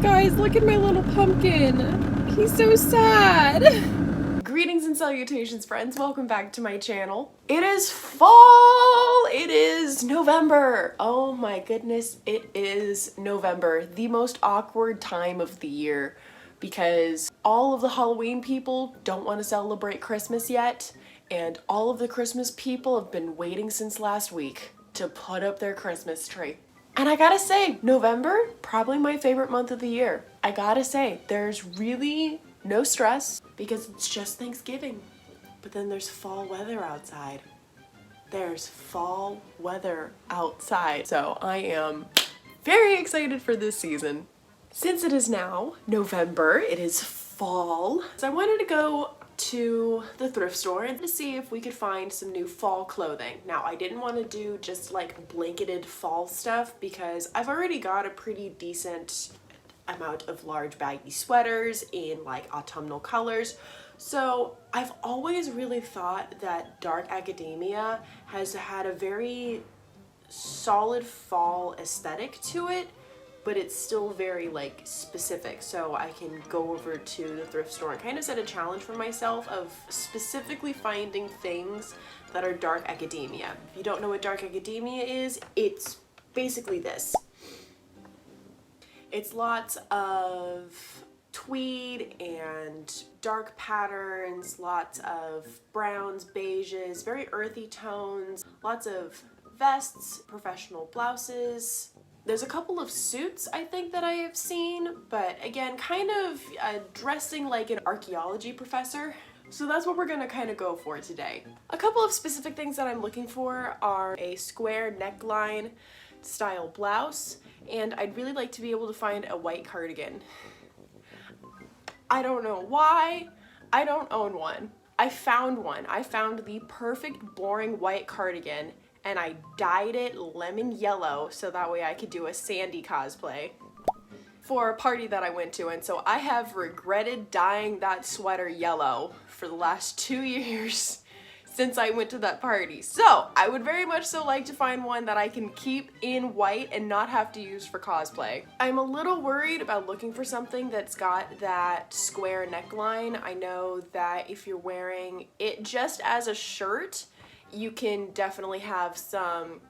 Guys, look at my little pumpkin. He's so sad. Greetings and salutations, friends. Welcome back to my channel. It is fall. It is November. Oh my goodness, it is November. The most awkward time of the year because all of the Halloween people don't want to celebrate Christmas yet, and all of the Christmas people have been waiting since last week to put up their Christmas tree. And I gotta say, November, probably my favorite month of the year. I gotta say, there's really no stress because it's just Thanksgiving. But then there's fall weather outside. There's fall weather outside. So I am very excited for this season. Since it is now November, it is fall. So I wanted to go to the thrift store and to see if we could find some new fall clothing. Now, I didn't want to do just like blanketed fall stuff because I've already got a pretty decent amount of large baggy sweaters in like autumnal colors. So I've always really thought that dark academia has had a very solid fall aesthetic to it, but it's still very like specific. So I can go over to the thrift store and kind of set a challenge for myself of specifically finding things that are dark academia. If you don't know what dark academia is, it's basically this. It's lots of tweed and dark patterns, lots of browns, beiges, very earthy tones, lots of vests, professional blouses. There's a couple of suits I think that I have seen, but again, kind of dressing like an archaeology professor. So that's what we're gonna kind of go for today. A couple of specific things that I'm looking for are a square neckline style blouse, and I'd really like to be able to find a white cardigan. I don't know why, I don't own one. I found one. I found the perfect boring white cardigan and I dyed it lemon yellow so that way I could do a Sandy cosplay for a party that I went to, and so I have regretted dyeing that sweater yellow for the last 2 years since I went to that party. So I would very much so like to find one that I can keep in white and not have to use for cosplay. I'm a little worried about looking for something that's got that square neckline. I know that if you're wearing it just as a shirt, you can definitely have some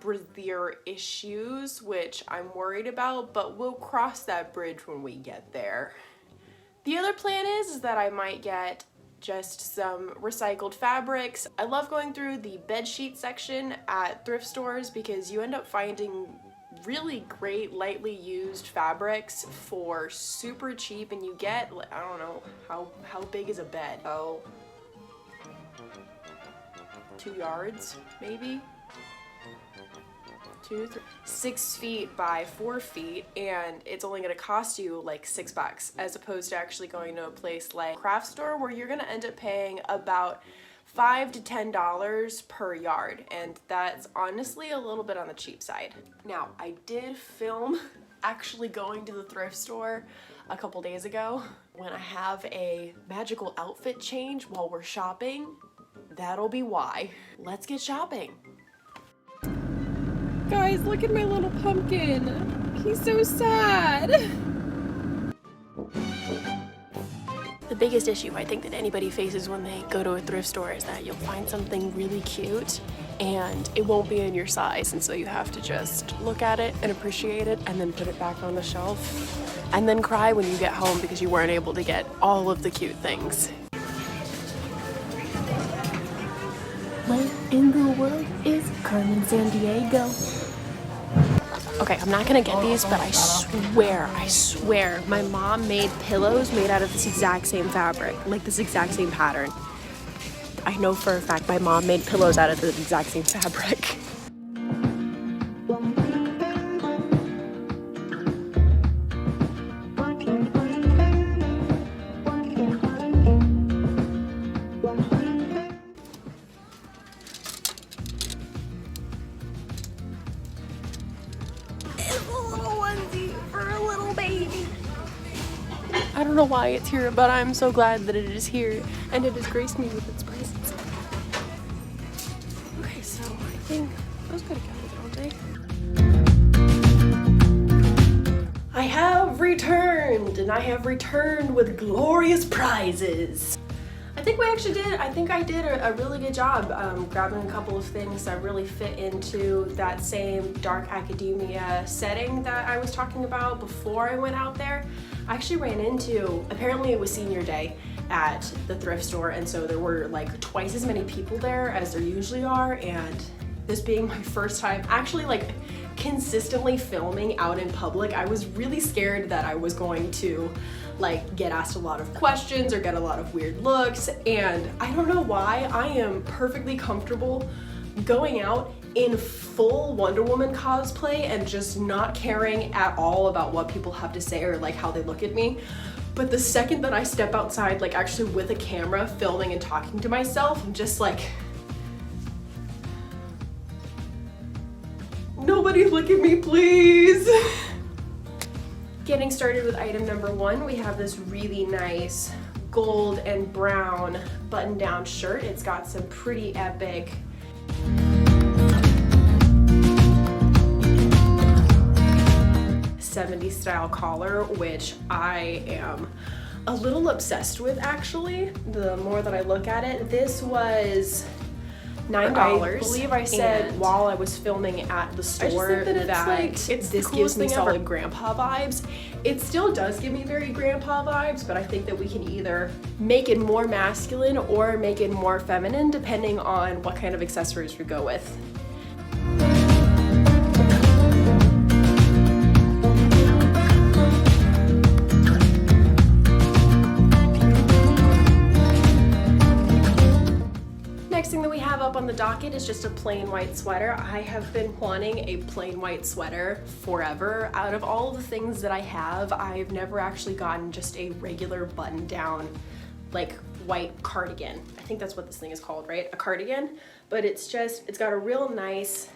brassiere issues, which I'm worried about, but we'll cross that bridge when we get there. The other plan is that I might get just some recycled fabrics. I love going through the bedsheet section at thrift stores because you end up finding really great lightly used fabrics for super cheap, and you get, I don't know, how big is a bed? Oh, 2 yards, maybe? 2, 3, 6 feet by 4 feet, and it's only gonna cost you like $6 as opposed to actually going to a place like craft store where you're gonna end up paying about $5 to $10 per yard, and that's honestly a little bit on the cheap side. Now, I did film actually going to the thrift store a couple days ago. When I have a magical outfit change while we're shopping, that'll be why. Let's get shopping. Guys, look at my little pumpkin. He's so sad. The biggest issue I think that anybody faces when they go to a thrift store is that you'll find something really cute and it won't be in your size, and so you have to just look at it and appreciate it and then put it back on the shelf and then cry when you get home because you weren't able to get all of the cute things. Where in the world is Carmen Sandiego? Okay, I'm not gonna get these, but I swear, my mom made pillows made out of this exact same fabric, like this exact same pattern. I know for a fact my mom made pillows out of the exact same fabric. I don't know why it's here, but I'm so glad that it is here and it has graced me with its presence. Okay, so I think those gotta go, don't they? I have returned and I have returned with glorious prizes. I think I did a really good job grabbing a couple of things that really fit into that same dark academia setting that I was talking about before I went out there. I actually ran into, apparently it was senior day at the thrift store, and so there were like twice as many people there as there usually are, and this being my first time actually like consistently filming out in public, I was really scared that I was going to like get asked a lot of questions or get a lot of weird looks, and I don't know why I am perfectly comfortable going out in full Wonder Woman cosplay and just not caring at all about what people have to say or like how they look at me. But the second that I step outside, like actually with a camera filming and talking to myself, I'm just like, nobody look at me, please. Getting started with item number 1, we have this really nice gold and brown button-down shirt. It's got some pretty epic '70s style collar, which I am a little obsessed with actually, the more that I look at it. This was $9. I believe I said while I was filming at the store that this gives me solid grandpa vibes. It still does give me very grandpa vibes, but I think that we can either make it more masculine or make it more feminine depending on what kind of accessories we go with. Thing that we have up on the docket is just a plain white sweater. I have been wanting a plain white sweater forever. Out of all of the things that I have, I've never actually gotten just a regular button down like white cardigan. I think that's what this thing is called, right? A cardigan, but it's got a real nice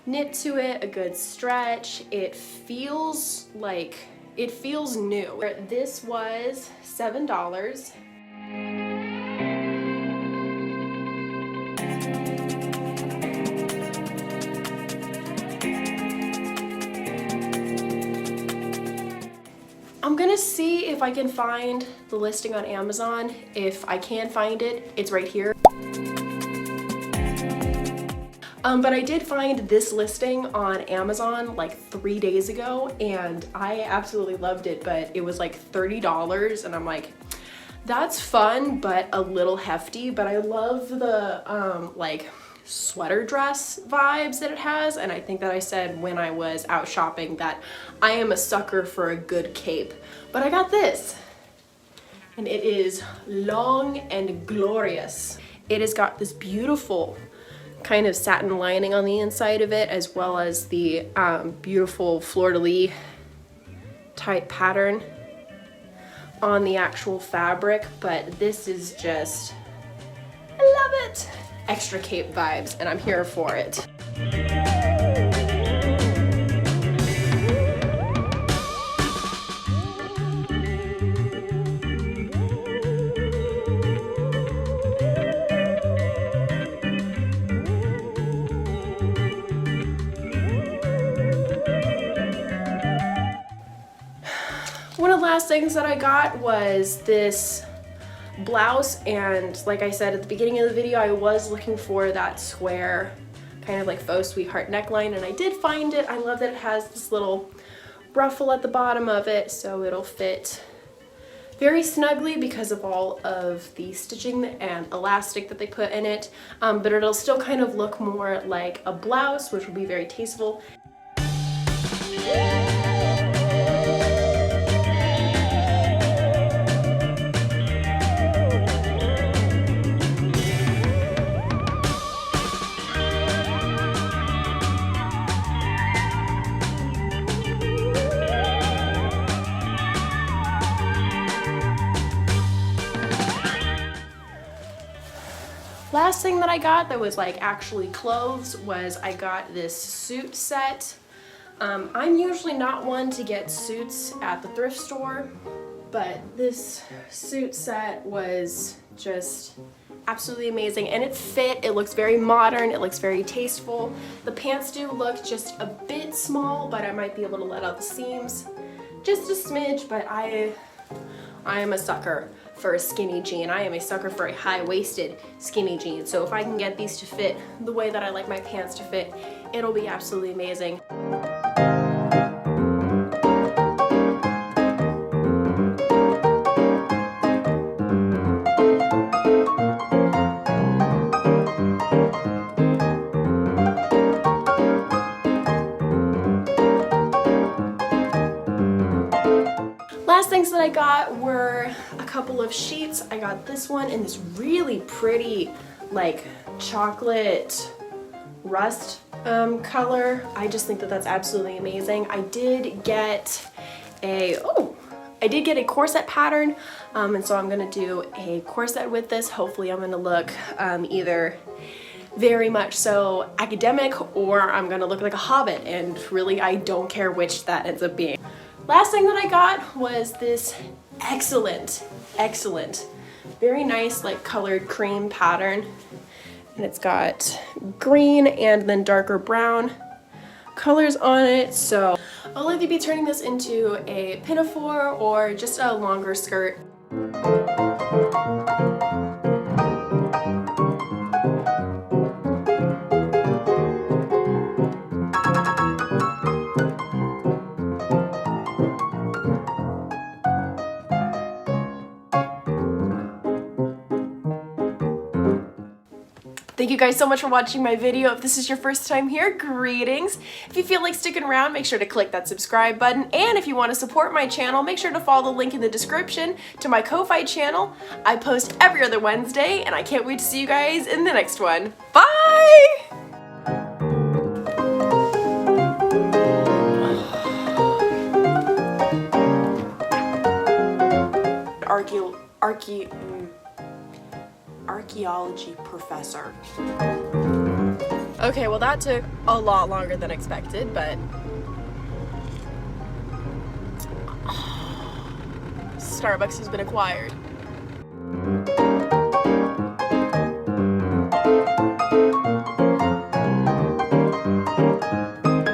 knit to it, a good stretch. It feels new. This was $7. I'm gonna see if I can find the listing on Amazon. If I can find it, it's right here. But I did find this listing on Amazon like 3 days ago, and I absolutely loved it, but it was like $30, and I'm like, that's fun, but a little hefty, but I love the like sweater dress vibes that it has, and I think that I said when I was out shopping that I am a sucker for a good cape. But I got this, and it is long and glorious. It has got this beautiful kind of satin lining on the inside of it, as well as the beautiful fleur-de-lis type pattern on the actual fabric, but this is just, I love it. Extra cape vibes, and I'm here for it. One of the last things that I got was this blouse, and like I said at the beginning of the video, I was looking for that square kind of like faux sweetheart neckline, and I did find it. I love that it has this little ruffle at the bottom of it, so it'll fit very snugly because of all of the stitching and elastic that they put in it, but it'll still kind of look more like a blouse, which will be very tasteful. Last thing that I got that was like actually clothes was I got this suit set. I'm usually not one to get suits at the thrift store, but this suit set was just absolutely amazing, and it fit. It looks very modern, it looks very tasteful. The pants do look just a bit small, but I might be able to let out the seams just a smidge, but I I am a sucker for a skinny jean. I am a sucker for a high-waisted skinny jean. So if I can get these to fit the way that I like my pants to fit, it'll be absolutely amazing. Last things that I got were a couple of sheets. I got this one in this really pretty like chocolate rust color. I just think that that's absolutely amazing. I did get a corset pattern, and so I'm gonna do a corset with this. Hopefully I'm gonna look either very much so academic, or I'm gonna look like a hobbit, and really I don't care which that ends up being. Last thing that I got was this excellent, very nice like colored cream pattern. And it's got green and then darker brown colors on it. So I'll either be turning this into a pinafore or just a longer skirt. Thank you guys so much for watching my video. If this is your first time here, greetings. If you feel like sticking around, make sure to click that subscribe button. And if you want to support my channel, make sure to follow the link in the description to my Ko-Fi channel. I post every other Wednesday, and I can't wait to see you guys in the next one. Bye! Archaeology professor. Okay, well that took a lot longer than expected, but Starbucks has been acquired.